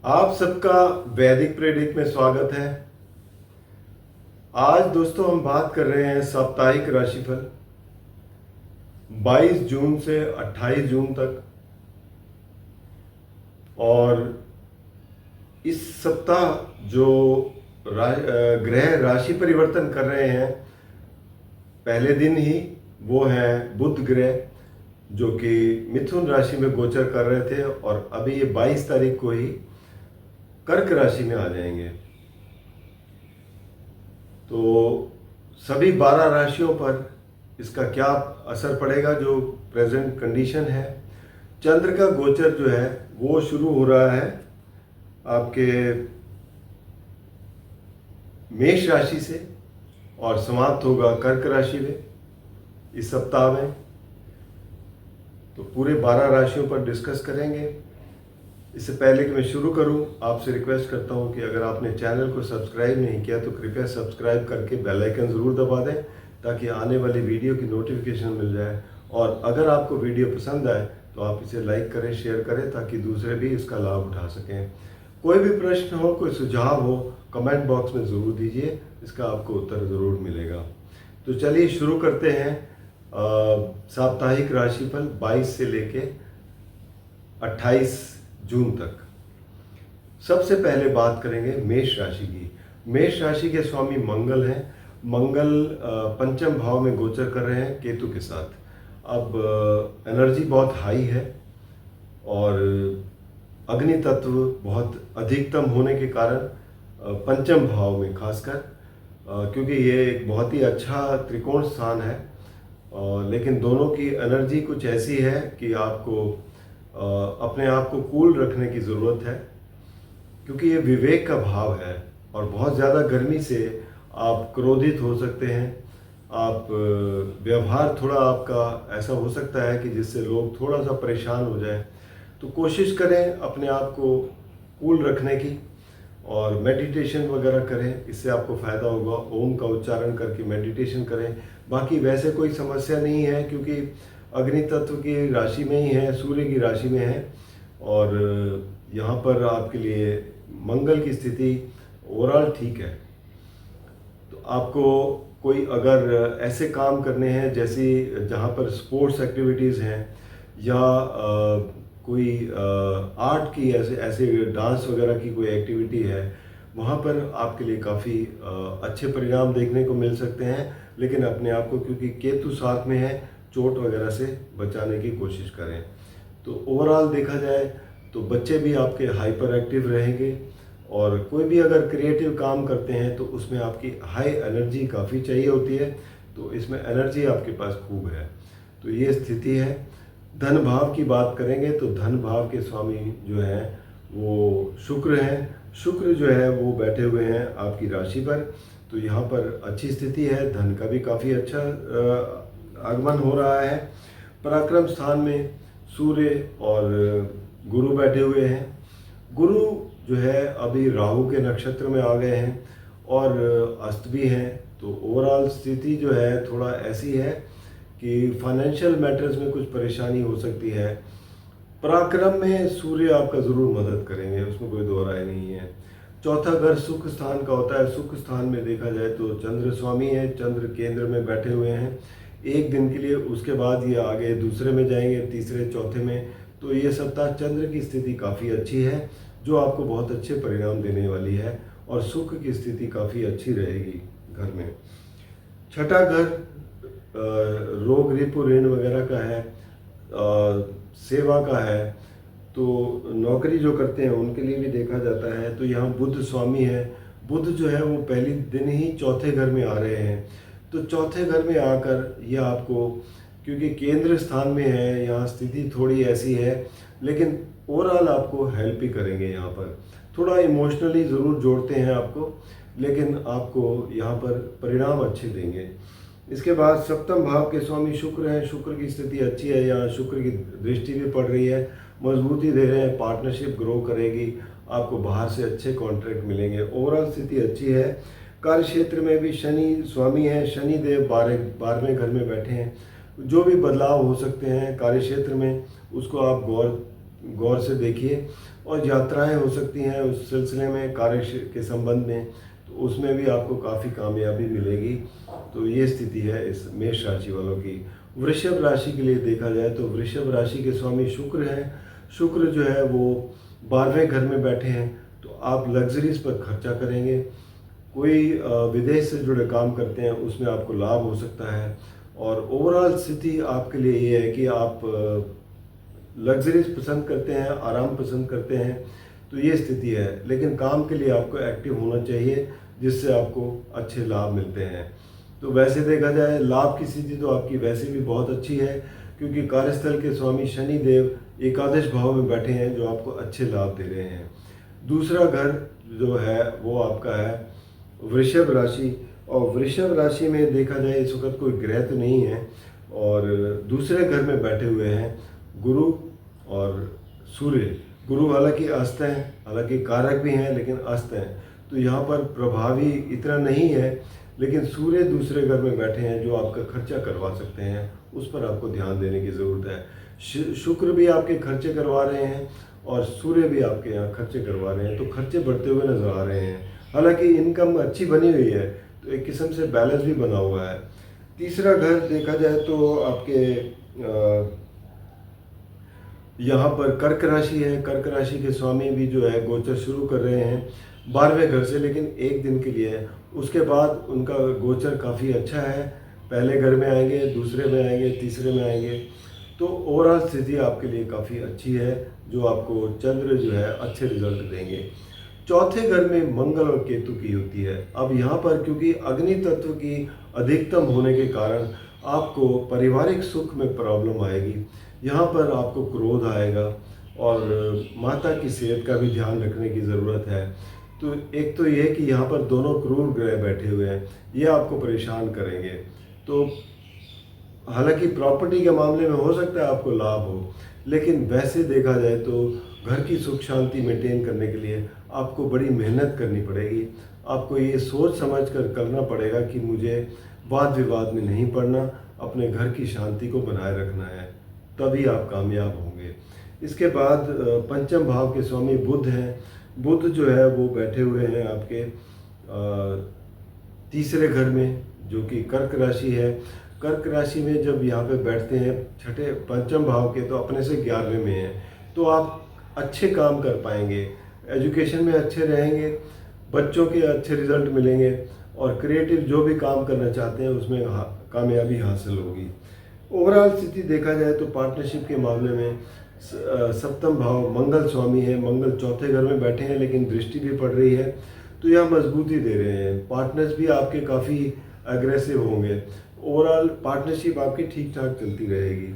आप सबका वैदिक प्रेडिक्ट में स्वागत है। आज दोस्तों हम बात कर रहे हैं साप्ताहिक राशिफल 22 जून से 28 जून तक। और इस सप्ताह जो ग्रह राशि परिवर्तन कर रहे हैं, पहले दिन ही वो है बुध ग्रह जो कि मिथुन राशि में गोचर कर रहे थे और अभी ये 22 तारीख को ही कर्क राशि में आ जाएंगे। तो सभी 12 राशियों पर इसका क्या असर पड़ेगा, जो प्रेजेंट कंडीशन है। चंद्र का गोचर जो है वो शुरू हो रहा है आपके मेष राशि से और समाप्त होगा कर्क राशि में इस सप्ताह में। तो पूरे 12 राशियों पर डिस्कस करेंगे। इससे पहले कि मैं शुरू करूं, आपसे रिक्वेस्ट करता हूं कि अगर आपने चैनल को सब्सक्राइब नहीं किया तो कृपया सब्सक्राइब करके बेल आइकन ज़रूर दबा दें ताकि आने वाली वीडियो की नोटिफिकेशन मिल जाए। और अगर आपको वीडियो पसंद आए तो आप इसे लाइक करें, शेयर करें ताकि दूसरे भी इसका लाभ उठा सकें। कोई भी प्रश्न हो, कोई सुझाव हो, कमेंट बॉक्स में ज़रूर दीजिए, इसका आपको उत्तर ज़रूर मिलेगा। तो चलिए शुरू करते हैं साप्ताहिक राशिफल 22 से लेके 28 जून तक। सबसे पहले बात करेंगे मेष राशि की। मेष राशि के स्वामी मंगल हैं। मंगल पंचम भाव में गोचर कर रहे हैं केतु के साथ। अब एनर्जी बहुत हाई है और अग्नि तत्व बहुत अधिकतम होने के कारण पंचम भाव में खासकर, क्योंकि ये एक बहुत ही अच्छा त्रिकोण स्थान है, लेकिन दोनों की एनर्जी कुछ ऐसी है कि आपको अपने आप को कूल रखने की ज़रूरत है, क्योंकि ये विवेक का भाव है और बहुत ज़्यादा गर्मी से आप क्रोधित हो सकते हैं। आप व्यवहार थोड़ा आपका ऐसा हो सकता है कि जिससे लोग थोड़ा सा परेशान हो जाएं। तो कोशिश करें अपने आप को कूल रखने की और मेडिटेशन वगैरह करें, इससे आपको फ़ायदा होगा। ओम का उच्चारण करके मेडिटेशन करें। बाकी वैसे कोई समस्या नहीं है, क्योंकि अग्नि तत्व की राशि में ही है, सूर्य की राशि में है और यहाँ पर आपके लिए मंगल की स्थिति ओवरऑल ठीक है। तो आपको कोई अगर ऐसे काम करने हैं जैसे जहाँ पर स्पोर्ट्स एक्टिविटीज़ हैं या कोई आर्ट की ऐसे डांस वगैरह की कोई एक्टिविटी है, वहाँ पर आपके लिए काफ़ी अच्छे परिणाम देखने को मिल सकते हैं। लेकिन अपने आप को, क्योंकि केतु साथ में है, चोट वगैरह से बचाने की कोशिश करें। तो ओवरऑल देखा जाए तो बच्चे भी आपके हाइपर एक्टिव रहेंगे और कोई भी अगर क्रिएटिव काम करते हैं तो उसमें आपकी हाई एनर्जी काफ़ी चाहिए होती है, तो इसमें एनर्जी आपके पास खूब है। तो ये स्थिति है। धन भाव की बात करेंगे तो धन भाव के स्वामी जो हैं वो शुक्र हैं। शुक्र जो है वो बैठे हुए हैं आपकी राशि पर, तो यहाँ पर अच्छी स्थिति है। धन का भी काफ़ी अच्छा आगमन हो रहा है। पराक्रम स्थान में सूर्य और गुरु बैठे हुए हैं। गुरु जो है अभी राहु के नक्षत्र में आ गए हैं और अस्त भी हैं। तो ओवरऑल स्थिति जो है थोड़ा ऐसी है कि फाइनेंशियल मैटर्स में कुछ परेशानी हो सकती है। पराक्रम में सूर्य आपका ज़रूर मदद करेंगे, उसमें कोई दो राय नहीं है। चौथा घर सुख स्थान का होता है। सुख स्थान में देखा जाए तो चंद्र स्वामी है, चंद्र केंद्र में बैठे हुए हैं एक दिन के लिए। उसके बाद ये आगे दूसरे में जाएंगे, तीसरे चौथे में। तो ये सप्ताह चंद्र की स्थिति काफ़ी अच्छी है जो आपको बहुत अच्छे परिणाम देने वाली है और सुख की स्थिति काफ़ी अच्छी रहेगी घर में। छठा घर रोग रिपु ऋण वगैरह का है, सेवा का है, तो नौकरी जो करते हैं उनके लिए भी देखा जाता है। तो यहाँ बुध स्वामी है। बुध जो है वो पहले दिन ही चौथे घर में आ रहे हैं। तो चौथे घर में आकर ये आपको, क्योंकि केंद्र स्थान में है, यहाँ स्थिति थोड़ी ऐसी है, लेकिन ओवरऑल आपको हेल्प ही करेंगे। यहाँ पर थोड़ा इमोशनली ज़रूर जोड़ते हैं आपको, लेकिन आपको यहाँ पर परिणाम अच्छे देंगे। इसके बाद सप्तम भाव के स्वामी शुक्र हैं। शुक्र की स्थिति अच्छी है, यहाँ शुक्र की दृष्टि भी पड़ रही है, मजबूती दे रहे हैं, पार्टनरशिप ग्रो करेगी, आपको बाहर से अच्छे कॉन्ट्रैक्ट मिलेंगे। ओवरऑल स्थिति अच्छी है। कार्य क्षेत्र में भी शनि स्वामी है। शनि देव 12वें घर में बैठे हैं। जो भी बदलाव हो सकते हैं कार्य क्षेत्र में, उसको आप गौर गौर से देखिए। और यात्राएं हो सकती हैं उस सिलसिले में, कार्य के संबंध में, तो उसमें भी आपको काफ़ी कामयाबी मिलेगी। तो ये स्थिति है इस मेष राशि वालों की। वृषभ राशि के लिए देखा जाए तो वृषभ राशि के स्वामी शुक्र हैं। शुक्र जो है वो 12वें घर में बैठे हैं, तो आप लग्जरीज पर खर्चा करेंगे। कोई विदेश से जुड़े काम करते हैं उसमें आपको लाभ हो सकता है। और ओवरऑल स्थिति आपके लिए ये है कि आप लग्जरीज पसंद करते हैं, आराम पसंद करते हैं, तो ये स्थिति है। लेकिन काम के लिए आपको एक्टिव होना चाहिए, जिससे आपको अच्छे लाभ मिलते हैं। तो वैसे देखा जाए लाभ की स्थिति तो आपकी वैसे भी बहुत अच्छी है, क्योंकि कार्यस्थल के स्वामी शनि देव एकादश भाव में बैठे हैं, जो आपको अच्छे लाभ दे रहे हैं। दूसरा घर जो है वो आपका है वृषभ राशि, और वृषभ राशि में देखा जाए इस वक्त कोई ग्रह तो नहीं है, और दूसरे घर में बैठे हुए हैं गुरु और सूर्य। गुरु हालांकि अस्त हैं, हालांकि कारक भी हैं लेकिन अस्त हैं, तो यहाँ पर प्रभावी इतना नहीं है। लेकिन सूर्य दूसरे घर में बैठे हैं जो आपका खर्चा करवा सकते हैं, उस पर आपको ध्यान देने की ज़रूरत है। शुक्र भी आपके खर्चे करवा रहे हैं और सूर्य भी आपके यहाँ खर्चे करवा रहे हैं, तो खर्चे बढ़ते हुए नजर आ रहे हैं। हालांकि इनकम अच्छी बनी हुई है, तो एक किस्म से बैलेंस भी बना हुआ है। तीसरा घर देखा जाए तो आपके यहाँ पर कर्क राशि है। कर्क राशि के स्वामी भी जो है गोचर शुरू कर रहे हैं 12वें घर से, लेकिन एक दिन के लिए है। उसके बाद उनका गोचर काफ़ी अच्छा है, पहले घर में आएंगे, दूसरे में आएंगे, तीसरे में आएंगे। तो ओवरऑल स्थिति आपके लिए काफ़ी अच्छी है, जो आपको चंद्र जो है अच्छे रिजल्ट देंगे। चौथे घर में मंगल और केतु की होती है। अब यहाँ पर क्योंकि अग्नि तत्व की अधिकतम होने के कारण आपको पारिवारिक सुख में प्रॉब्लम आएगी। यहाँ पर आपको क्रोध आएगा और माता की सेहत का भी ध्यान रखने की ज़रूरत है। तो एक तो ये कि यहाँ पर दोनों क्रूर ग्रह बैठे हुए हैं, ये आपको परेशान करेंगे। तो हालांकि प्रॉपर्टी के मामले में हो सकता है आपको लाभ हो, लेकिन वैसे देखा जाए तो घर की सुख शांति मेंटेन करने के लिए आपको बड़ी मेहनत करनी पड़ेगी। आपको ये सोच समझ कर करना पड़ेगा कि मुझे वाद विवाद में नहीं पड़ना, अपने घर की शांति को बनाए रखना है, तभी आप कामयाब होंगे। इसके बाद पंचम भाव के स्वामी बुध हैं। बुध जो है वो बैठे हुए हैं आपके तीसरे घर में, जो कि कर्क राशि है। कर्क राशि में जब यहाँ पे बैठते हैं छठे पंचम भाव के, तो अपने से 11वें में हैं, तो आप अच्छे काम कर पाएंगे, एजुकेशन में अच्छे रहेंगे, बच्चों के अच्छे रिजल्ट मिलेंगे, और क्रिएटिव जो भी काम करना चाहते हैं उसमें कामयाबी हासिल होगी। ओवरऑल स्थिति देखा जाए तो पार्टनरशिप के मामले में सप्तम भाव मंगल स्वामी है। मंगल चौथे घर में बैठे हैं, लेकिन दृष्टि भी पड़ रही है, तो यह मजबूती दे रहे हैं। पार्टनर्स भी आपके काफ़ी एग्रेसिव होंगे। ओवरऑल पार्टनरशिप आपकी ठीक ठाक चलती रहेगी।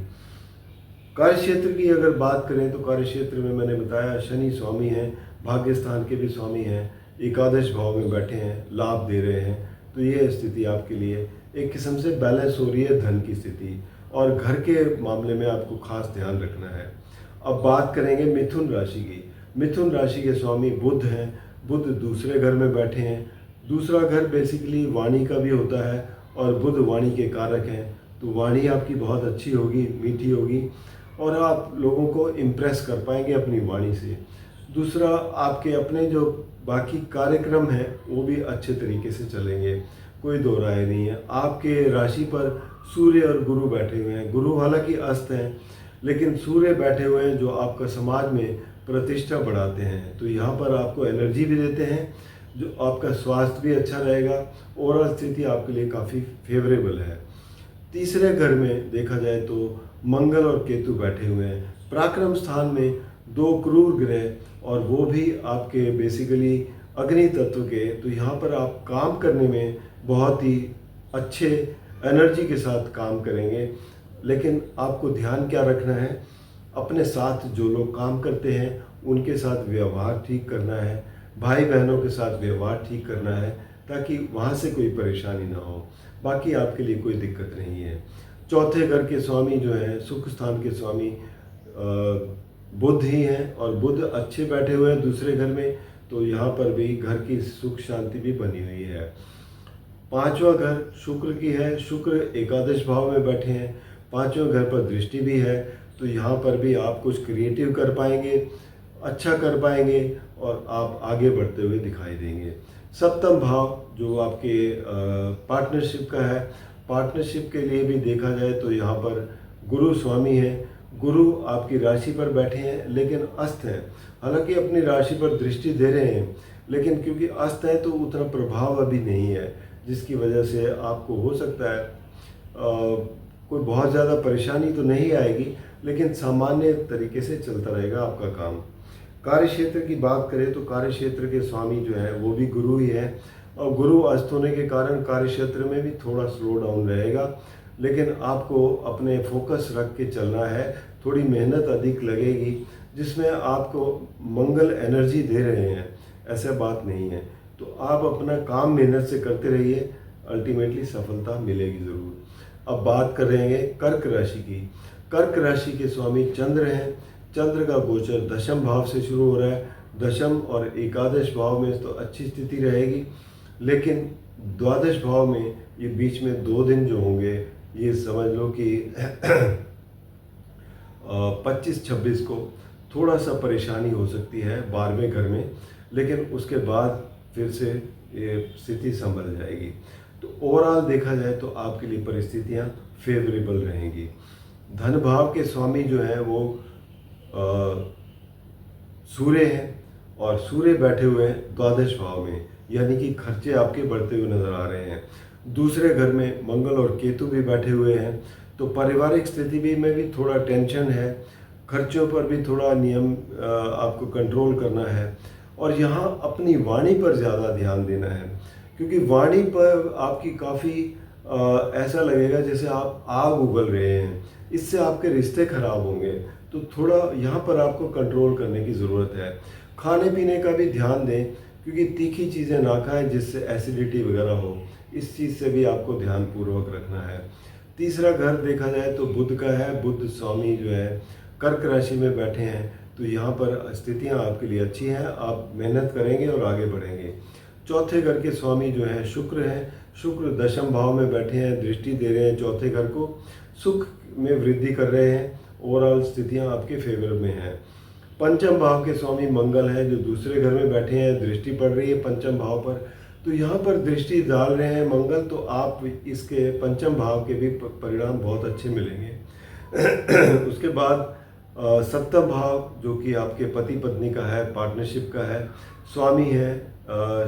कार्यक्षेत्र की अगर बात करें तो कार्यक्षेत्र में मैंने बताया शनि स्वामी हैं, भाग्य स्थान के भी स्वामी हैं, एकादश भाव में बैठे हैं, लाभ दे रहे हैं। तो ये स्थिति आपके लिए एक किस्म से बैलेंस हो रही है धन की स्थिति, और घर के मामले में आपको खास ध्यान रखना है। अब बात करेंगे मिथुन राशि की। मिथुन राशि के स्वामी बुध हैं। बुध दूसरे घर में बैठे हैं। दूसरा घर बेसिकली वाणी का भी होता है, और बुध वाणी के कारक हैं, तो वाणी आपकी बहुत अच्छी होगी, मीठी होगी, और आप लोगों को इम्प्रेस कर पाएंगे अपनी वाणी से। दूसरा, आपके अपने जो बाकी कार्यक्रम हैं वो भी अच्छे तरीके से चलेंगे, कोई दो राय नहीं है। आपके राशि पर सूर्य और गुरु बैठे हुए हैं। गुरु हालांकि अस्त हैं, लेकिन सूर्य बैठे हुए हैं जो आपका समाज में प्रतिष्ठा बढ़ाते हैं, तो यहाँ पर आपको एनर्जी भी देते हैं, जो आपका स्वास्थ्य भी अच्छा रहेगा। ओवरऑल स्थिति आपके लिए काफ़ी फेवरेबल है। तीसरे घर में देखा जाए तो मंगल और केतु बैठे हुए हैं। पराक्रम स्थान में दो क्रूर ग्रह, और वो भी आपके बेसिकली अग्नि तत्व के, तो यहाँ पर आप काम करने में बहुत ही अच्छे एनर्जी के साथ काम करेंगे। लेकिन आपको ध्यान क्या रखना है, अपने साथ जो लोग काम करते हैं उनके साथ व्यवहार ठीक करना है, भाई बहनों के साथ व्यवहार ठीक करना है, ताकि वहाँ से कोई परेशानी ना हो। बाकी आपके लिए कोई दिक्कत नहीं है। चौथे घर के स्वामी जो है, सुख स्थान के स्वामी बुध ही हैं, और बुध अच्छे बैठे हुए हैं दूसरे घर में, तो यहाँ पर भी घर की सुख शांति भी बनी हुई है। पांचवा घर शुक्र की है। शुक्र एकादश भाव में बैठे हैं, पांचवें घर पर दृष्टि भी है, तो यहाँ पर भी आप कुछ क्रिएटिव कर पाएंगे, अच्छा कर पाएंगे और आप आगे बढ़ते हुए दिखाई देंगे। सप्तम भाव जो आपके पार्टनरशिप का है, पार्टनरशिप के लिए भी देखा जाए तो यहाँ पर गुरु स्वामी है। गुरु आपकी राशि पर बैठे हैं लेकिन अस्त हैं, हालांकि अपनी राशि पर दृष्टि दे रहे हैं, लेकिन क्योंकि अस्त है तो उतना प्रभाव अभी नहीं है, जिसकी वजह से आपको हो सकता है कोई बहुत ज़्यादा परेशानी तो नहीं आएगी, लेकिन सामान्य तरीके से चलता रहेगा आपका काम। कार्य क्षेत्र की बात करें तो कार्य क्षेत्र के स्वामी जो है वो भी गुरु ही है, और गुरु अस्त होने के कारण कार्य क्षेत्र में भी थोड़ा स्लो डाउन रहेगा, लेकिन आपको अपने फोकस रख के चलना है। थोड़ी मेहनत अधिक लगेगी, जिसमें आपको मंगल एनर्जी दे रहे हैं, ऐसा बात नहीं है। तो आप अपना काम मेहनत से करते रहिए, अल्टीमेटली सफलता मिलेगी ज़रूर। अब बात कर रहे हैं कर्क राशि की। कर्क राशि के स्वामी चंद्र हैं। चंद्र का गोचर दशम भाव से शुरू हो रहा है। दशम और एकादश भाव में तो अच्छी स्थिति रहेगी, लेकिन द्वादश भाव में ये बीच में 2 दिन जो होंगे, ये समझ लो कि 25-26 को थोड़ा सा परेशानी हो सकती है 12वें घर में, लेकिन उसके बाद फिर से ये स्थिति संभल जाएगी। तो ओवरऑल देखा जाए तो आपके लिए परिस्थितियाँ फेवरेबल रहेंगी। धन भाव के स्वामी जो हैं वो सूर्य हैं, और सूर्य बैठे हुए हैं द्वादश भाव में, यानी कि खर्चे आपके बढ़ते हुए नजर आ रहे हैं। दूसरे घर में मंगल और केतु भी बैठे हुए हैं, तो पारिवारिक स्थिति भी में भी थोड़ा टेंशन है, खर्चों पर भी थोड़ा नियम आपको कंट्रोल करना है, और यहाँ अपनी वाणी पर ज़्यादा ध्यान देना है, क्योंकि वाणी पर आपकी काफ़ी ऐसा लगेगा जैसे आप आग उगल रहे हैं, इससे आपके रिश्ते खराब होंगे। तो थोड़ा यहाँ पर आपको कंट्रोल करने की ज़रूरत है। खाने पीने का भी ध्यान दें, क्योंकि तीखी चीज़ें ना खाएं जिससे एसिडिटी वगैरह हो, इस चीज़ से भी आपको ध्यानपूर्वक रखना है। तीसरा घर देखा जाए तो बुध का है। बुध स्वामी जो है कर्क राशि में बैठे हैं, तो यहाँ पर स्थितियाँ आपके लिए अच्छी हैं, आप मेहनत करेंगे और आगे बढ़ेंगे। चौथे घर के स्वामी जो हैं शुक्र हैं। शुक्र दशम भाव में बैठे हैं, दृष्टि दे रहे हैं चौथे घर को, सुख में वृद्धि कर रहे हैं। ओवरऑल स्थितियाँ आपके फेवर में हैं। पंचम भाव के स्वामी मंगल हैं, जो दूसरे घर में बैठे हैं, दृष्टि पड़ रही है पंचम भाव पर, तो यहाँ पर दृष्टि डाल रहे हैं मंगल, तो आप इसके पंचम भाव के भी परिणाम बहुत अच्छे मिलेंगे। उसके बाद सप्तम भाव जो कि आपके पति पत्नी का है, पार्टनरशिप का है, स्वामी है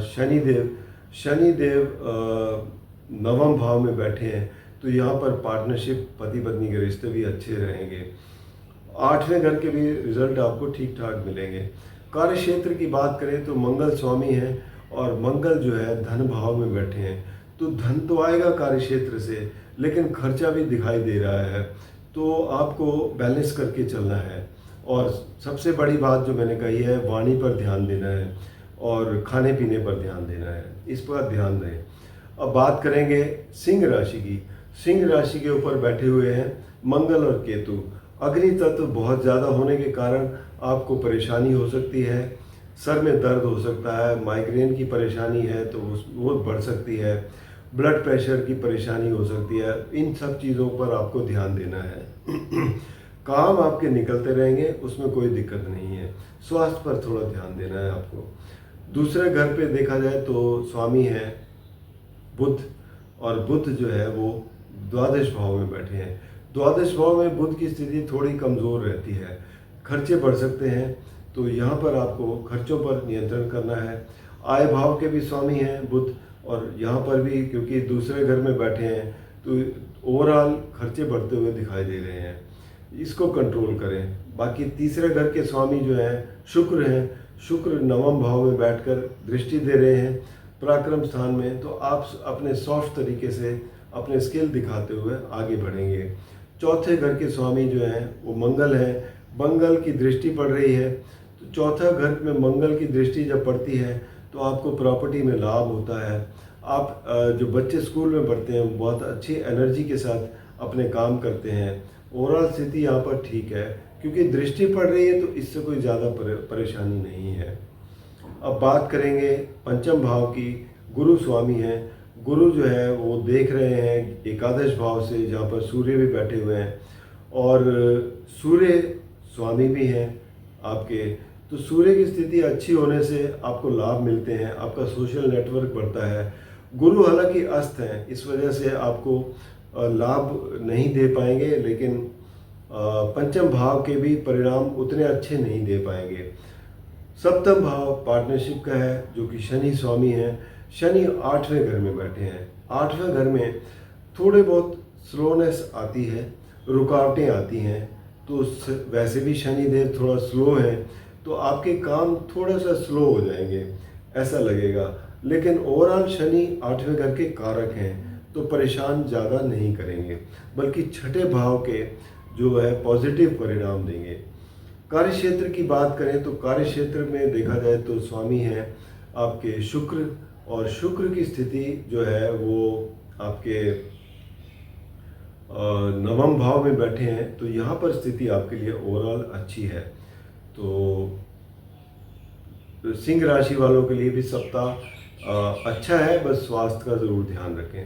शनिदेव। शनिदेव नवम भाव में बैठे हैं, तो यहाँ पर पार्टनरशिप पति पत्नी के रिश्ते भी अच्छे रहेंगे। 8वें घर के भी रिजल्ट आपको ठीक ठाक मिलेंगे। कार्य क्षेत्र की बात करें तो मंगल स्वामी हैं, और मंगल जो है धन भाव में बैठे हैं, तो धन तो आएगा कार्य क्षेत्र से, लेकिन खर्चा भी दिखाई दे रहा है, तो आपको बैलेंस करके चलना है। और सबसे बड़ी बात जो मैंने कही है, वाणी पर ध्यान देना है और खाने पीने पर ध्यान देना है, इस पर ध्यान दें। अब बात करेंगे सिंह राशि की। सिंह राशि के ऊपर बैठे हुए हैं मंगल और केतु। अग्नि तत्व बहुत ज़्यादा होने के कारण आपको परेशानी हो सकती है, सर में दर्द हो सकता है, माइग्रेन की परेशानी है तो वो बढ़ सकती है, ब्लड प्रेशर की परेशानी हो सकती है। इन सब चीज़ों पर आपको ध्यान देना है। काम आपके निकलते रहेंगे, उसमें कोई दिक्कत नहीं है। स्वास्थ्य पर थोड़ा ध्यान देना है आपको। दूसरे घर पे देखा जाए तो स्वामी है बुध, और बुध जो है वो द्वादश भाव में बैठे हैं। द्वादश भाव में बुध की स्थिति थोड़ी कमज़ोर रहती है, खर्चे बढ़ सकते हैं, तो यहाँ पर आपको खर्चों पर नियंत्रण करना है। आय भाव के भी स्वामी हैं बुध, और यहाँ पर भी क्योंकि दूसरे घर में बैठे हैं तो ओवरऑल खर्चे बढ़ते हुए दिखाई दे रहे हैं, इसको कंट्रोल करें। बाकी तीसरे घर के स्वामी जो हैं शुक्र हैं। शुक्र नवम भाव में बैठकर दृष्टि दे रहे हैं पराक्रम स्थान में, तो आप अपने सॉफ्ट तरीके से अपने स्किल दिखाते हुए आगे बढ़ेंगे। चौथे घर के स्वामी जो हैं वो मंगल हैं। मंगल की दृष्टि पड़ रही है, तो चौथा घर में मंगल की दृष्टि जब पड़ती है तो आपको प्रॉपर्टी में लाभ होता है। आप जो बच्चे स्कूल में पढ़ते हैं बहुत अच्छी एनर्जी के साथ अपने काम करते हैं। ओवरऑल स्थिति यहाँ पर ठीक है, क्योंकि दृष्टि पड़ रही है तो इससे कोई ज़्यादा परेशानी नहीं है। अब बात करेंगे पंचम भाव की। गुरु स्वामी हैं। गुरु जो है वो देख रहे हैं एकादश भाव से, जहाँ पर सूर्य भी बैठे हुए हैं, और सूर्य स्वामी भी हैं आपके, तो सूर्य की स्थिति अच्छी होने से आपको लाभ मिलते हैं, आपका सोशल नेटवर्क बढ़ता है। गुरु हालांकि अस्त हैं, इस वजह से आपको लाभ नहीं दे पाएंगे, लेकिन पंचम भाव के भी परिणाम उतने अच्छे नहीं दे पाएंगे। सप्तम भाव पार्टनरशिप का है, जो कि शनि स्वामी हैं। शनि 8वें घर में बैठे हैं। 8वें घर में थोड़े बहुत स्लोनेस आती है, रुकावटें आती हैं, तो वैसे भी शनि देव थोड़ा स्लो है, तो आपके काम थोड़ा सा स्लो हो जाएंगे ऐसा लगेगा। लेकिन ओवरऑल शनि 8वें घर के कारक हैं, तो परेशान ज़्यादा नहीं करेंगे, बल्कि छठे भाव के जो है पॉजिटिव परिणाम देंगे। कार्य क्षेत्र की बात करें तो कार्य क्षेत्र में देखा जाए तो स्वामी हैं आपके शुक्र, और शुक्र की स्थिति जो है वो आपके नवम भाव में बैठे हैं, तो यहाँ पर स्थिति आपके लिए ओवरऑल अच्छी है। तो सिंह राशि वालों के लिए भी सप्ताह अच्छा है, बस स्वास्थ्य का ज़रूर ध्यान रखें।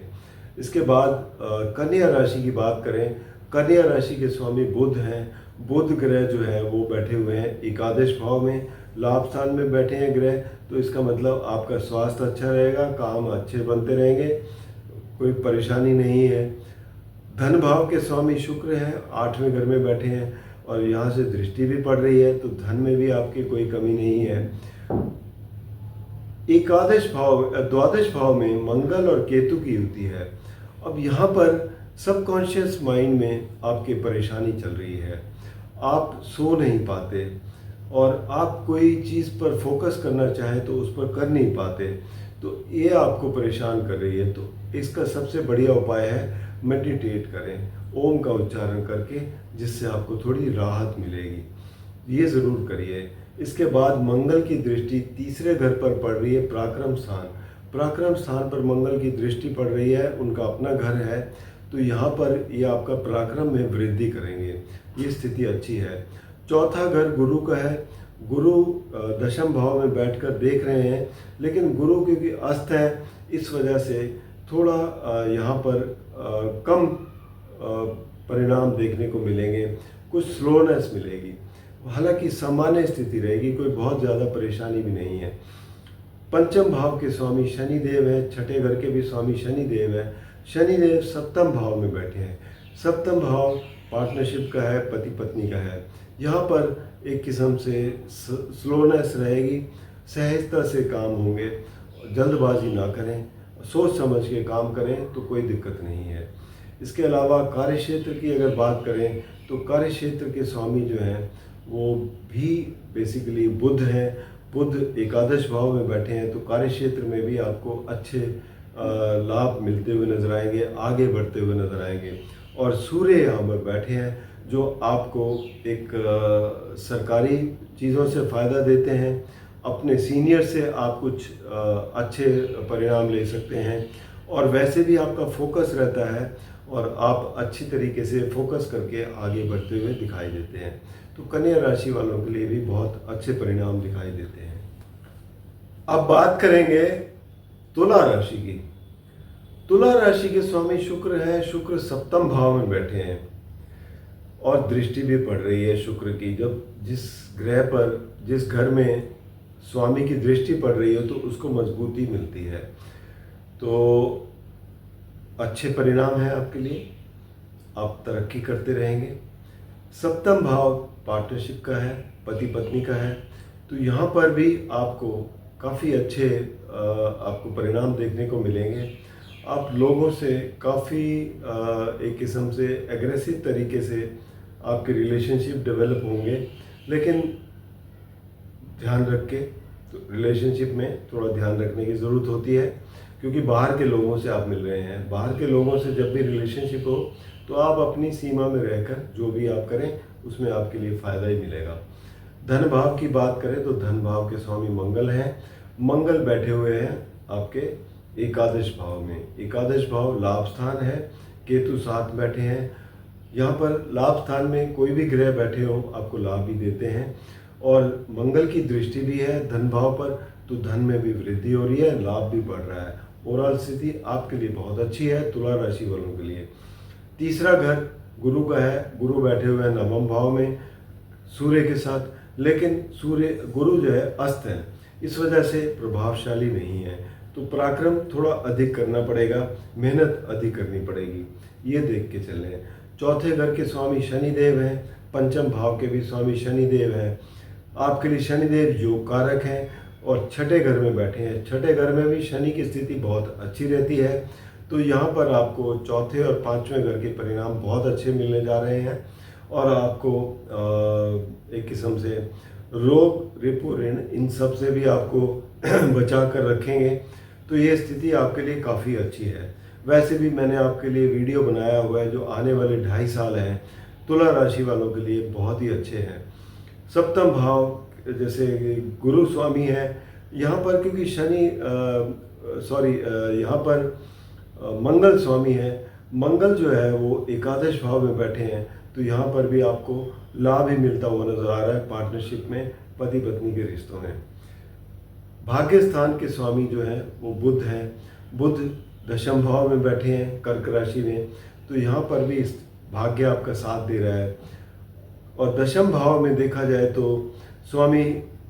इसके बाद कन्या राशि की बात करें, कन्या राशि के स्वामी बुध हैं। बुध ग्रह जो है वो बैठे हुए हैं एकादश भाव में, लाभ स्थान में बैठे हैं ग्रह, तो इसका मतलब आपका स्वास्थ्य अच्छा रहेगा, काम अच्छे बनते रहेंगे, कोई परेशानी नहीं है। धन भाव के स्वामी शुक्र हैं, 8वें घर में बैठे हैं, और यहाँ से दृष्टि भी पड़ रही है, तो धन में भी आपकी कोई कमी नहीं है। एकादश भाव द्वादश भाव में मंगल और केतु की युति है। अब यहाँ पर सबकॉन्शियस माइंड में आपकी परेशानी चल रही है, आप सो नहीं पाते, और आप कोई चीज़ पर फोकस करना चाहें तो उस पर कर नहीं पाते, तो ये आपको परेशान कर रही है। तो इसका सबसे बढ़िया उपाय है मेडिटेट करें, ओम का उच्चारण करके, जिससे आपको थोड़ी राहत मिलेगी, ये ज़रूर करिए। इसके बाद मंगल की दृष्टि तीसरे घर पर पड़ रही है, पराक्रम स्थान। पराक्रम स्थान पर मंगल की दृष्टि पड़ रही है, उनका अपना घर है, तो यहाँ पर ये आपका पराक्रम में वृद्धि करेंगे, ये स्थिति अच्छी है। चौथा घर गुरु का है। गुरु दशम भाव में बैठकर देख रहे हैं, लेकिन गुरु क्योंकि अस्त है, इस वजह से थोड़ा यहाँ पर कम परिणाम देखने को मिलेंगे, कुछ स्लोनेस मिलेगी, हालांकि सामान्य स्थिति रहेगी, कोई बहुत ज़्यादा परेशानी भी नहीं है। पंचम भाव के स्वामी शनि देव है, छठे घर के भी स्वामी शनि देव है। शनि देव सप्तम भाव में बैठे हैं। सप्तम भाव पार्टनरशिप का है, पति पत्नी का है। यहाँ पर एक किस्म से स्लोनेस रहेगी, सहजता से काम होंगे, जल्दबाजी ना करें, सोच समझ के काम करें तो कोई दिक्कत नहीं है। इसके अलावा कार्य क्षेत्र की अगर बात करें तो कार्य क्षेत्र के स्वामी जो हैं वो भी बेसिकली बुध हैं। बुध एकादश भाव में बैठे हैं, तो कार्य क्षेत्र में भी आपको अच्छे लाभ मिलते हुए नजर आएंगे, आगे बढ़ते हुए नजर आएंगे। और सूर्य यहाँ पर बैठे हैं, जो आपको एक सरकारी चीज़ों से फ़ायदा देते हैं, अपने सीनियर से आप कुछ अच्छे परिणाम ले सकते हैं, और वैसे भी आपका फोकस रहता है और आप अच्छी तरीके से फोकस करके आगे बढ़ते हुए दिखाई देते हैं। तो कन्या राशि वालों के लिए भी बहुत अच्छे परिणाम दिखाई देते हैं। अब बात करेंगे तुला राशि की। तुला राशि के स्वामी शुक्र हैं। शुक्र सप्तम भाव में बैठे हैं और दृष्टि भी पड़ रही है शुक्र की। जब जिस ग्रह पर, जिस घर में स्वामी की दृष्टि पड़ रही है तो उसको मजबूती मिलती है, तो अच्छे परिणाम हैं आपके लिए, आप तरक्की करते रहेंगे। सप्तम भाव पार्टनरशिप का है, पति पत्नी का है, तो यहाँ पर भी आपको काफ़ी अच्छे आपको परिणाम देखने को मिलेंगे। आप लोगों से काफ़ी एक किस्म से एग्रेसिव तरीके से आपके रिलेशनशिप डेवलप होंगे, लेकिन ध्यान रख के, तो रिलेशनशिप में थोड़ा ध्यान रखने की ज़रूरत होती है, क्योंकि बाहर के लोगों से आप मिल रहे हैं। बाहर के लोगों से जब भी रिलेशनशिप हो तो आप अपनी सीमा में रहकर जो भी आप करें उसमें आपके लिए फ़ायदा ही मिलेगा। धन भाव की बात करें तो धन भाव के स्वामी मंगल हैं। मंगल बैठे हुए हैं आपके एकादश भाव में। एकादश भाव लाभ स्थान है, केतु साथ बैठे हैं। यहाँ पर लाभ स्थान में कोई भी ग्रह बैठे हो आपको लाभ भी देते हैं, और मंगल की दृष्टि भी है धन भाव पर, तो धन में भी वृद्धि हो रही है, लाभ भी बढ़ रहा है। ओवरऑल स्थिति आपके लिए बहुत अच्छी है तुला राशि वालों के लिए। तीसरा घर गुरु का है, गुरु बैठे हुए हैं नवम भाव में सूर्य के साथ, लेकिन गुरु जो है अस्त है, इस वजह से प्रभावशाली नहीं है। तो पराक्रम थोड़ा अधिक करना पड़ेगा, मेहनत अधिक करनी पड़ेगी, ये देख के चलें। चौथे घर के स्वामी शनिदेव हैं, पंचम भाव के भी स्वामी शनिदेव हैं। आपके लिए शनिदेव योग कारक हैं और छठे घर में बैठे हैं। छठे घर में भी शनि की स्थिति बहुत अच्छी रहती है, तो यहाँ पर आपको चौथे और पाँचवें घर के परिणाम बहुत अच्छे मिलने जा रहे हैं और आपको एक किस्म से रोग, रिपु, ऋण, इन सब से भी आपको बचा कर रखेंगे। तो ये स्थिति आपके लिए काफ़ी अच्छी है। वैसे भी मैंने आपके लिए वीडियो बनाया हुआ है जो आने वाले 2.5 साल हैं तुला राशि वालों के लिए बहुत ही अच्छे हैं। सप्तम भाव जैसे गुरु स्वामी है यहाँ पर, क्योंकि यहाँ पर मंगल स्वामी है। मंगल जो है वो एकादश भाव में बैठे हैं, तो यहाँ पर भी आपको लाभ ही मिलता हुआ नजर आ रहा है पार्टनरशिप में, पति पत्नी के रिश्तों में। भाग्य स्थान के स्वामी जो हैं वो बुध हैं। बुध दशम भाव में बैठे हैं कर्क राशि में, तो यहाँ पर भी भाग्य आपका साथ दे रहा है। और दशम भाव में देखा जाए तो स्वामी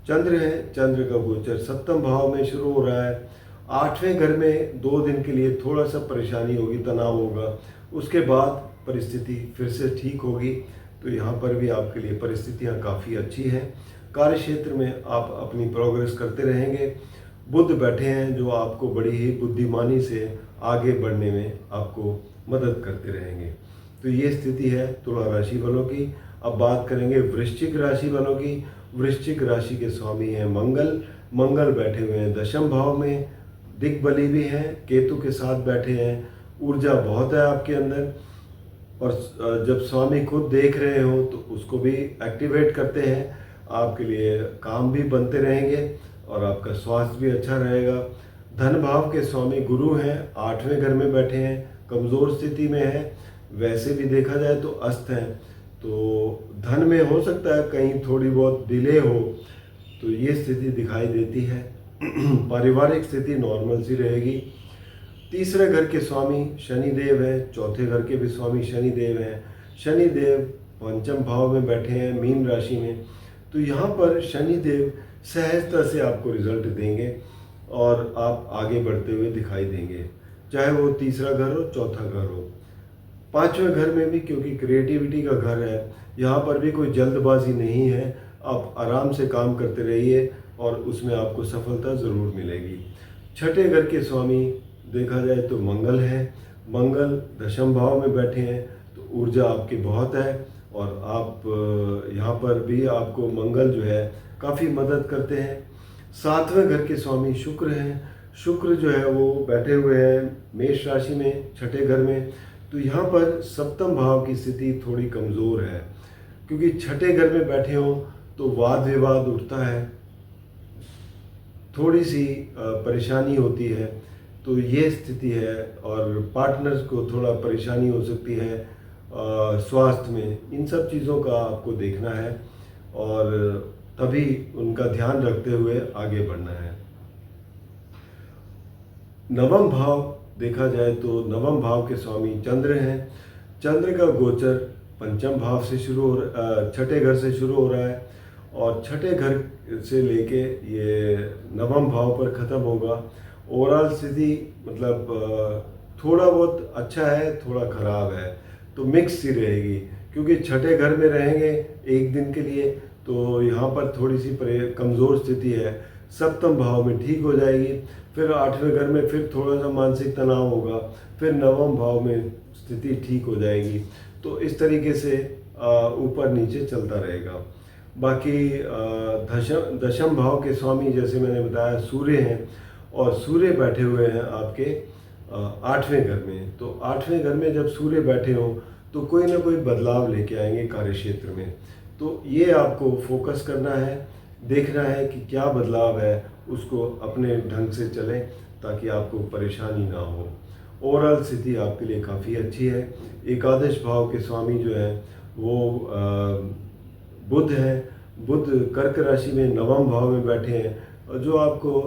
चंद्र है, चंद्र का गोचर सप्तम भाव में शुरू हो रहा है। 8वें घर में 2 दिन के लिए थोड़ा सा परेशानी होगी, तनाव होगा, उसके बाद परिस्थिति फिर से ठीक होगी। तो यहाँ पर भी आपके लिए परिस्थितियाँ काफ़ी अच्छी हैं। कार्य क्षेत्र में आप अपनी प्रोग्रेस करते रहेंगे। बुध बैठे हैं जो आपको बड़ी ही बुद्धिमानी से आगे बढ़ने में आपको मदद करते रहेंगे। तो ये स्थिति है तुला राशि वालों की। अब बात करेंगे वृश्चिक राशि वालों की। वृश्चिक राशि के स्वामी हैं मंगल। मंगल बैठे हुए हैं दशम भाव में, दिग्बली भी हैं, केतु के साथ बैठे हैं। ऊर्जा बहुत है आपके अंदर, और जब स्वामी खुद देख रहे हो तो उसको भी एक्टिवेट करते हैं। आपके लिए काम भी बनते रहेंगे और आपका स्वास्थ्य भी अच्छा रहेगा। धन भाव के स्वामी गुरु हैं, 8वें घर में बैठे हैं, कमज़ोर स्थिति में है। वैसे भी देखा जाए तो अस्त हैं, तो धन में हो सकता है कहीं थोड़ी बहुत डिले हो, तो ये स्थिति दिखाई देती है। पारिवारिक स्थिति नॉर्मल सी रहेगी। तीसरे घर के स्वामी शनिदेव हैं, चौथे घर के भी स्वामी शनिदेव हैं। शनिदेव पंचम भाव में बैठे हैं मीन राशि में, तो यहाँ पर शनिदेव सहजता से आपको रिजल्ट देंगे और आप आगे बढ़ते हुए दिखाई देंगे, चाहे वो तीसरा घर हो, चौथा घर हो। 5वें घर में भी, क्योंकि क्रिएटिविटी का घर है, यहाँ पर भी कोई जल्दबाजी नहीं है। आप आराम से काम करते रहिए और उसमें आपको सफलता ज़रूर मिलेगी। छठे घर के स्वामी देखा जाए तो मंगल है। मंगल दशम भाव में बैठे हैं, तो ऊर्जा आपकी बहुत है और आप यहाँ पर भी आपको मंगल जो है काफ़ी मदद करते हैं। 7वें घर के स्वामी शुक्र हैं। शुक्र जो है वो बैठे हुए हैं मेष राशि में, छठे घर में, तो यहाँ पर सप्तम भाव की स्थिति थोड़ी कमज़ोर है, क्योंकि छठे घर में बैठे हों तो वाद विवाद उठता है, थोड़ी सी परेशानी होती है। तो ये स्थिति है और पार्टनर्स को थोड़ा परेशानी हो सकती है स्वास्थ्य में। इन सब चीज़ों का आपको देखना है और तभी उनका ध्यान रखते हुए आगे बढ़ना है। नवम भाव देखा जाए तो नवम भाव के स्वामी चंद्र हैं। चंद्र का गोचर पंचम भाव से छठे घर से शुरू हो रहा है और छठे घर से लेके ये नवम भाव पर ख़त्म होगा। ओवरऑल स्थिति मतलब थोड़ा बहुत अच्छा है, थोड़ा ख़राब है, तो मिक्स सी रहेगी, क्योंकि छठे घर में रहेंगे एक दिन के लिए, तो यहाँ पर थोड़ी सी कमज़ोर स्थिति है। सप्तम भाव में ठीक हो जाएगी, फिर 8वें घर में फिर थोड़ा सा मानसिक तनाव होगा, फिर नवम भाव में स्थिति ठीक हो जाएगी। तो इस तरीके से ऊपर नीचे चलता रहेगा। बाकी दशम भाव के स्वामी जैसे मैंने बताया सूर्य हैं, और सूर्य बैठे हुए हैं आपके 8वें घर में। तो 8वें घर में जब सूर्य बैठे हों तो कोई ना कोई बदलाव लेके आएंगे कार्य क्षेत्र में। तो ये आपको फोकस करना है, देखना है कि क्या बदलाव है, उसको अपने ढंग से चलें ताकि आपको परेशानी ना हो। ओवरऑल स्थिति आपके लिए काफ़ी अच्छी है। एकादश भाव के स्वामी जो हैं वो बुध हैं। बुध कर्क राशि में नवम भाव में बैठे हैं, जो आपको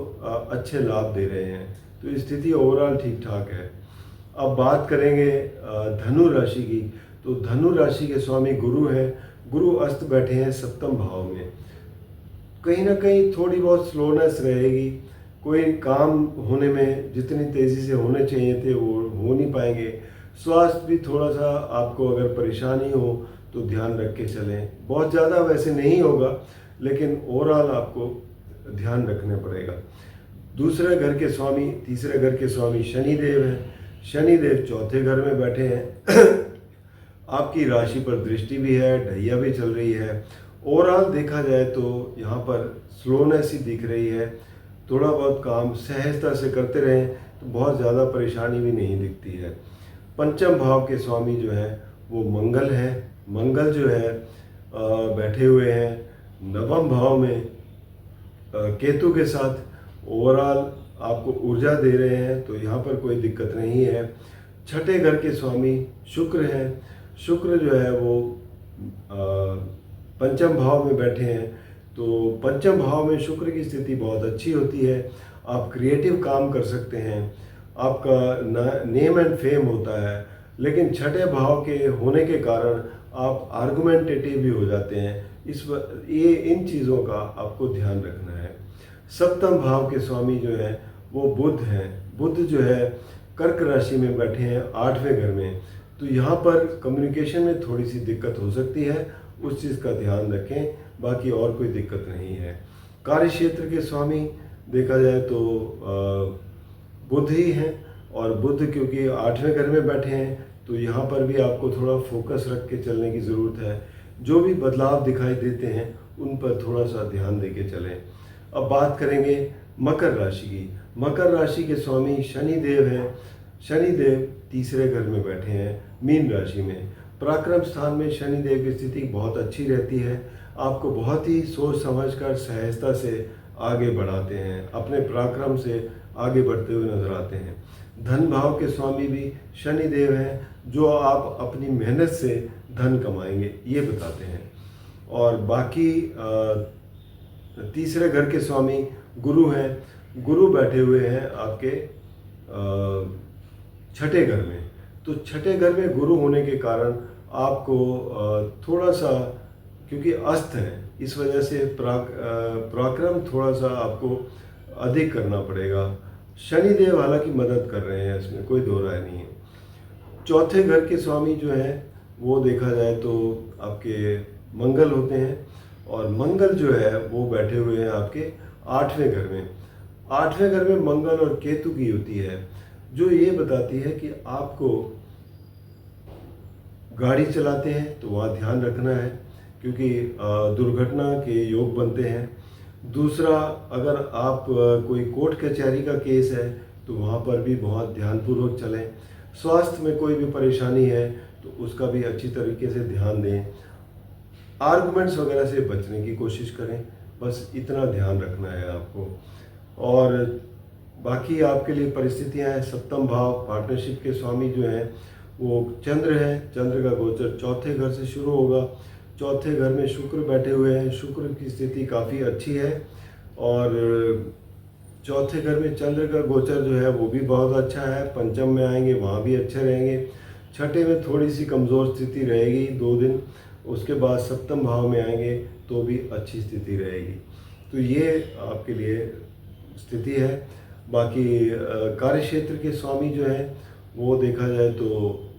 अच्छे लाभ दे रहे हैं। तो स्थिति ओवरऑल ठीक ठाक है। अब बात करेंगे धनु राशि की। तो धनु राशि के स्वामी गुरु हैं, गुरु अस्त बैठे हैं सप्तम भाव में। कहीं ना कहीं थोड़ी बहुत स्लोनेस रहेगी, कोई काम होने में जितनी तेज़ी से होने चाहिए थे वो हो नहीं पाएंगे। स्वास्थ्य भी थोड़ा सा आपको अगर परेशानी हो तो ध्यान रख के चलें, बहुत ज़्यादा वैसे नहीं होगा लेकिन ओवरऑल आपको ध्यान रखना पड़ेगा। दूसरे घर के स्वामी, तीसरे घर के स्वामी शनिदेव हैं। शनिदेव चौथे घर में बैठे हैं आपकी राशि पर दृष्टि भी है, ढैया भी चल रही है। ओवरऑल देखा जाए तो यहाँ पर स्लोनेस ही दिख रही है। थोड़ा बहुत काम सहजता से करते रहें तो बहुत ज़्यादा परेशानी भी नहीं दिखती है। पंचम भाव के स्वामी जो हैं वो मंगल हैं। मंगल जो है बैठे हुए हैं नवम भाव में केतु के साथ। ओवरऑल आपको ऊर्जा दे रहे हैं तो यहाँ पर कोई दिक्कत नहीं है। छठे घर के स्वामी शुक्र हैं। शुक्र जो है वो पंचम भाव में बैठे हैं, तो पंचम भाव में शुक्र की स्थिति बहुत अच्छी होती है। आप क्रिएटिव काम कर सकते हैं, आपका नेम एंड फेम होता है। लेकिन छठे भाव के होने के कारण आप आर्गुमेंटेटिव भी हो जाते हैं। ये इन चीज़ों का आपको ध्यान रखना है। सप्तम भाव के स्वामी जो हैं वो बुध हैं। बुध जो है कर्क राशि में बैठे हैं आठवें घर में, तो यहाँ पर कम्युनिकेशन में थोड़ी सी दिक्कत हो सकती है, उस चीज़ का ध्यान रखें, बाकी और कोई दिक्कत नहीं है। कार्य क्षेत्र के स्वामी देखा जाए तो बुध ही हैं, और बुध क्योंकि आठवें घर में बैठे हैं तो यहाँ पर भी आपको थोड़ा फोकस रख के चलने की ज़रूरत है। जो भी बदलाव दिखाई देते हैं उन पर थोड़ा सा ध्यान दे के चलें। अब बात करेंगे मकर राशि की। मकर राशि के स्वामी शनिदेव हैं। शनिदेव तीसरे घर में बैठे हैं मीन राशि में। पराक्रम स्थान में शनिदेव की स्थिति बहुत अच्छी रहती है। आपको बहुत ही सोच समझकर सहजता से आगे बढ़ाते हैं, अपने पराक्रम से आगे बढ़ते हुए नजर आते हैं। धन भाव के स्वामी भी शनिदेव हैं, जो आप अपनी मेहनत से धन कमाएंगे ये बताते हैं। और बाकी तीसरे घर के स्वामी गुरु हैं। गुरु बैठे हुए हैं आपके छठे घर में। तो छठे घर में गुरु होने के कारण आपको थोड़ा सा, क्योंकि अस्त है इस वजह से पराक्रम थोड़ा सा आपको अधिक करना पड़ेगा। शनिदेव हालांकि मदद कर रहे हैं, इसमें कोई दो राय नहीं है। चौथे घर के स्वामी जो हैं वो देखा जाए तो आपके मंगल होते हैं, और मंगल जो है वो बैठे हुए हैं आपके आठवें घर में। आठवें घर में मंगल और केतु की युति है, जो ये बताती है कि आपको गाड़ी चलाते हैं तो वहाँ ध्यान रखना है, क्योंकि दुर्घटना के योग बनते हैं। दूसरा, अगर आप कोई कोर्ट कचहरी का केस है तो वहाँ पर भी बहुत ध्यानपूर्वक चलें। स्वास्थ्य में कोई भी परेशानी है तो उसका भी अच्छी तरीके से ध्यान दें। आर्गुमेंट्स वगैरह से बचने की कोशिश करें, बस इतना ध्यान रखना है आपको। और बाकी आपके लिए परिस्थितियां हैं। सप्तम भाव पार्टनरशिप के स्वामी जो हैं वो चंद्र हैं। चंद्र का गोचर चौथे घर से शुरू होगा। चौथे घर में शुक्र बैठे हुए हैं। शुक्र की स्थिति काफ़ी अच्छी है, और चौथे घर में चंद्र का गोचर जो है वो भी बहुत अच्छा है। पंचम में आएंगे वहाँ भी अच्छे रहेंगे। छठे में थोड़ी सी कमज़ोर स्थिति रहेगी 2 दिन, उसके बाद सप्तम भाव में आएंगे तो भी अच्छी स्थिति रहेगी। तो ये आपके लिए स्थिति है। बाकी कार्य क्षेत्र के स्वामी जो हैं वो देखा जाए तो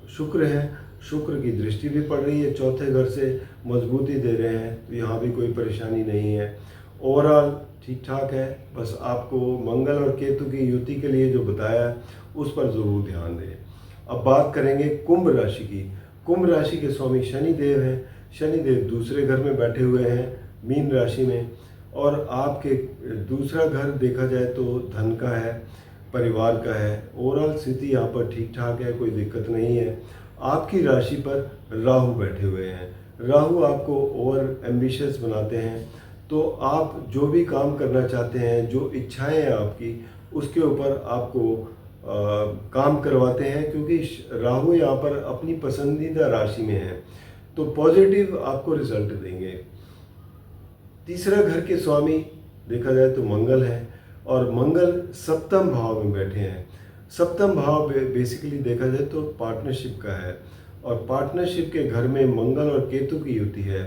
शुक्र हैं। शुक्र की दृष्टि भी पड़ रही है, चौथे घर से मजबूती दे रहे हैं, तो यहाँ भी कोई परेशानी नहीं है। ओवरऑल ठीक ठाक है। बस आपको मंगल और केतु की युति के लिए जो बताया है उस पर ज़रूर ध्यान दें। अब बात करेंगे कुंभ राशि की। कुंभ राशि के स्वामी शनिदेव हैं। शनिदेव दूसरे घर में बैठे हुए हैं मीन राशि में, और आपके दूसरा घर देखा जाए तो धन का है, परिवार का है। ओवरऑल स्थिति यहाँ पर ठीक ठाक है, कोई दिक्कत नहीं है। आपकी राशि पर राहु बैठे हुए हैं। राहु आपको ओवर एम्बिशियस बनाते हैं, तो आप जो भी काम करना चाहते हैं, जो इच्छाएं हैं आपकी, उसके ऊपर आपको काम करवाते हैं, क्योंकि राहु यहाँ पर अपनी पसंदीदा राशि में है, तो पॉजिटिव आपको रिजल्ट देंगे। तीसरा घर के स्वामी देखा जाए तो मंगल है, और मंगल सप्तम भाव में बैठे हैं। सप्तम भाव बेसिकली देखा जाए तो पार्टनरशिप का है, और पार्टनरशिप के घर में मंगल और केतु की युति है।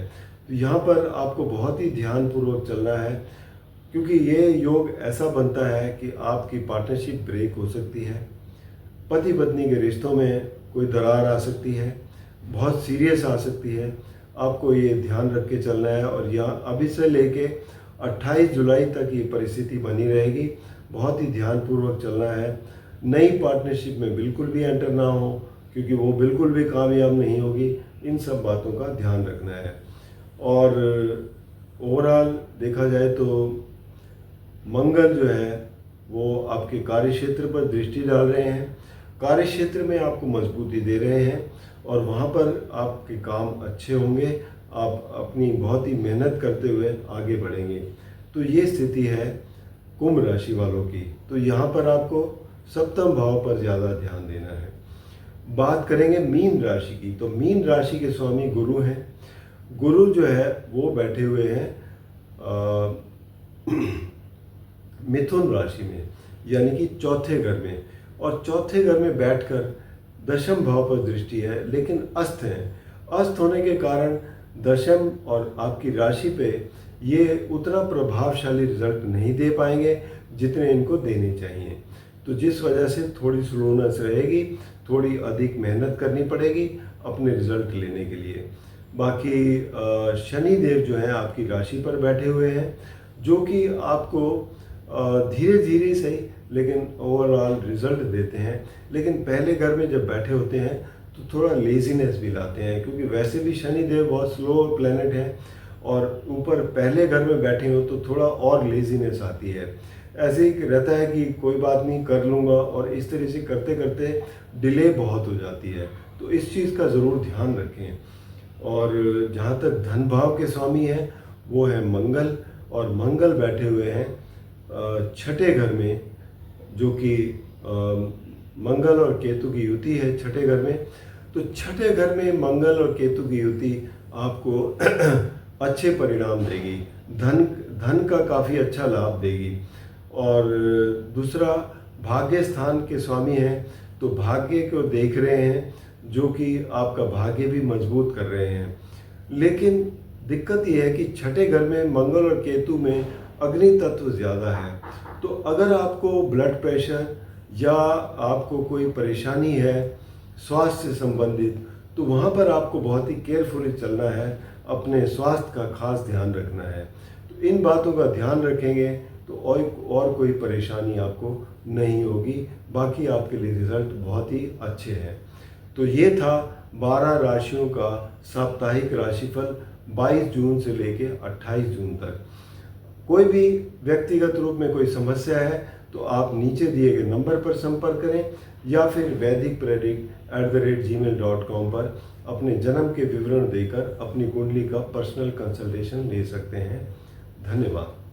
तो यहाँ पर आपको बहुत ही ध्यानपूर्वक चलना है, क्योंकि ये योग ऐसा बनता है कि आपकी पार्टनरशिप ब्रेक हो सकती है, पति पत्नी के रिश्तों में कोई दरार आ सकती है, बहुत सीरियस आ सकती है। आपको ये ध्यान रख के चलना है। और यहाँ अभी से लेके 28 जुलाई तक ये परिस्थिति बनी रहेगी, बहुत ही ध्यानपूर्वक चलना है। नई पार्टनरशिप में बिल्कुल भी एंटर ना हो, क्योंकि वो बिल्कुल भी कामयाब नहीं होगी। इन सब बातों का ध्यान रखना है। और ओवरऑल देखा जाए तो मंगल जो है वो आपके कार्य क्षेत्र पर दृष्टि डाल रहे हैं, कार्य क्षेत्र में आपको मजबूती दे रहे हैं और वहाँ पर आपके काम अच्छे होंगे, आप अपनी बहुत ही मेहनत करते हुए आगे बढ़ेंगे। तो ये स्थिति है कुंभ राशि वालों की। तो यहाँ पर आपको सप्तम भाव पर ज़्यादा ध्यान देना है। बात करेंगे मीन राशि की। तो मीन राशि के स्वामी गुरु हैं। गुरु जो है वो बैठे हुए हैं मिथुन राशि में, यानी कि चौथे घर में। और चौथे घर में बैठकर दशम भाव पर दृष्टि है, लेकिन अस्त हैं। अस्त होने के कारण दशम और आपकी राशि पे ये उतना प्रभावशाली रिजल्ट नहीं दे पाएंगे जितने इनको देने चाहिए। तो जिस वजह से थोड़ी स्लोनेस रहेगी, थोड़ी अधिक मेहनत करनी पड़ेगी अपने रिजल्ट लेने के लिए। बाकी शनि देव जो हैं आपकी राशि पर बैठे हुए हैं, जो कि आपको धीरे धीरे सही लेकिन ओवरऑल रिजल्ट देते हैं। लेकिन पहले घर में जब बैठे होते हैं तो थोड़ा लेजीनेस भी लाते हैं, क्योंकि वैसे भी शनि देव बहुत स्लो प्लेनेट है और ऊपर पहले घर में बैठे हो तो थोड़ा और लेजीनेस आती है। ऐसे ही रहता है कि कोई बात नहीं, कर लूँगा, और इस तरह से करते करते डिले बहुत हो जाती है। तो इस चीज़ का ज़रूर ध्यान रखें। और जहाँ तक धन भाव के स्वामी हैं वो है मंगल, और मंगल बैठे हुए हैं छठे घर में, जो कि मंगल और केतु की युति है छठे घर में। तो छठे घर में मंगल और केतु की युति आपको अच्छे परिणाम देगी, धन का काफ़ी अच्छा लाभ देगी। और दूसरा भाग्य स्थान के स्वामी हैं, तो भाग्य को देख रहे हैं, जो कि आपका भाग्य भी मजबूत कर रहे हैं। लेकिन दिक्कत यह है कि छठे घर में मंगल और केतु में अग्नि तत्व ज़्यादा है। तो अगर आपको ब्लड प्रेशर या आपको कोई परेशानी है स्वास्थ्य से संबंधित, तो वहाँ पर आपको बहुत ही केयरफुली चलना है, अपने स्वास्थ्य का खास ध्यान रखना है। तो इन बातों का ध्यान रखेंगे तो और कोई परेशानी आपको नहीं होगी। बाकी आपके लिए रिजल्ट बहुत ही अच्छे हैं। तो ये था 12 राशियों का साप्ताहिक राशिफल 22 जून से लेके 28 जून तक। कोई भी व्यक्तिगत रूप में कोई समस्या है तो आप नीचे दिए गए नंबर पर संपर्क करें, या फिर vaidicpredict@gmail.com पर अपने जन्म के विवरण देकर अपनी कुंडली का पर्सनल कंसल्टेशन ले सकते हैं। धन्यवाद।